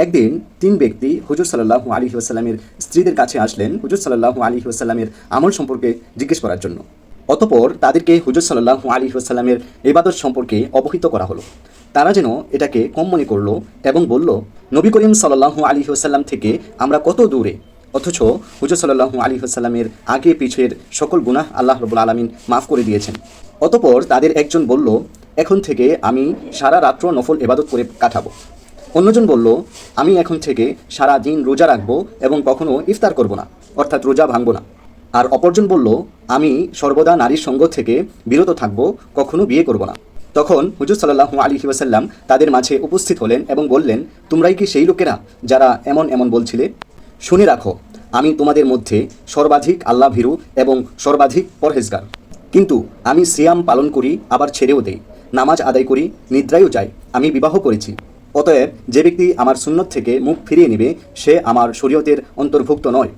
একদিন তিন ব্যক্তি হুজুর সাল্লাল্লাহু আলাইহি ওয়াসাল্লামের স্ত্রীদের কাছে আসলেন হুজুর সাল্লাল্লাহু আলাইহি ওয়াসাল্লামের আমল সম্পর্কে জিজ্ঞেস করার জন্য। অতঃপর তাদেরকে হুজুর সাল্লাল্লাহু আলাইহি ওয়াসাল্লামের ইবাদত সম্পর্কে অবহিত করা হলো। তারা যেন এটাকে কম মনে করলো এবং বলল, নবী করিম সাল্লাল্লাহু আলাইহি ওয়াসাল্লাম থেকে আমরা কত দূরে, অথচ হুজুর সাল্লাল্লাহু আলাইহি ওয়াসাল্লামের আগে পিছের সকল গুনাহ আল্লাহ রাব্বুল আলামিন মাফ করে দিয়েছেন। অতঃপর তাদের একজন বলল, এখন থেকে আমি সারা রাত্র নফল ইবাদত করে কাটাবো। অন্যজন বলল, আমি এখন থেকে সারা দিন রোজা রাখবো এবং কখনো ইফতার করব না, অর্থাৎ রোজা ভাঙব না। আর অপরজন বলল, আমি সর্বদা নারীর সঙ্গ থেকে বিরত থাকব, কখনো বিয়ে করব না। তখন হুজুর সাল্লাল্লাহু আলাইহি ওয়াসাল্লাম তাদের মাঝে উপস্থিত হলেন এবং বললেন, তোমরাই কি সেই লোকেরা যারা এমন এমন বলছিলে? শুনে রাখো, আমি তোমাদের মধ্যে সর্বাধিক আল্লাহ ভীরু এবং সর্বাধিক পরহেজগার। কিন্তু আমি সিয়াম পালন করি, আবার ছেড়েও দেই, নামাজ আদায় করি, নিদ্রায়ও যাই, আমি বিবাহ করেছি। অতএব যে ব্যক্তি আমার সুন্নত থেকে মুখ ফিরিয়ে নেবে সে আমার শরীয়তের অন্তর্ভুক্ত নয়।